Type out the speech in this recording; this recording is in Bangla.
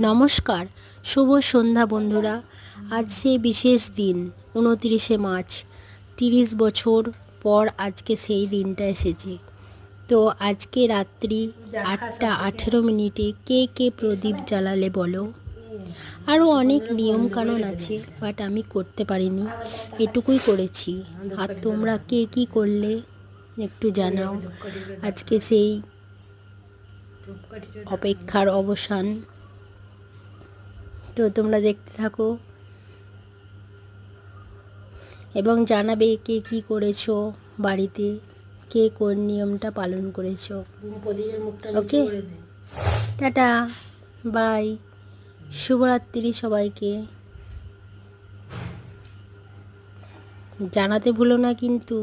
নমস্কার, শুভ সন্ধ্যা বন্ধুরা। আজ সে বিশেষ দিন 29শে মার্চ। 30 বছর পর আজকে সেই দিনটা এসেছে। তো আজকে রাত্রি 8:18 কে কে প্রদীপ জ্বালালে বলো। আরও অনেক নিয়মকানুন আছে, বাট আমি করতে পারিনি, এটুকুই করেছি। আর তোমরা কে কী করলে একটু জানাও। আজকে সেই অপেক্ষার অবসান। তো তোমরা দেখতে থাকো এবং জানাবে কে কী করেছো বাড়িতে, কে কোন নিয়মটা পালন করেছো। ওকে, টাটা, বাই, শুভরাত্রি সবাইকে। জানাতে ভুলো না কিন্তু।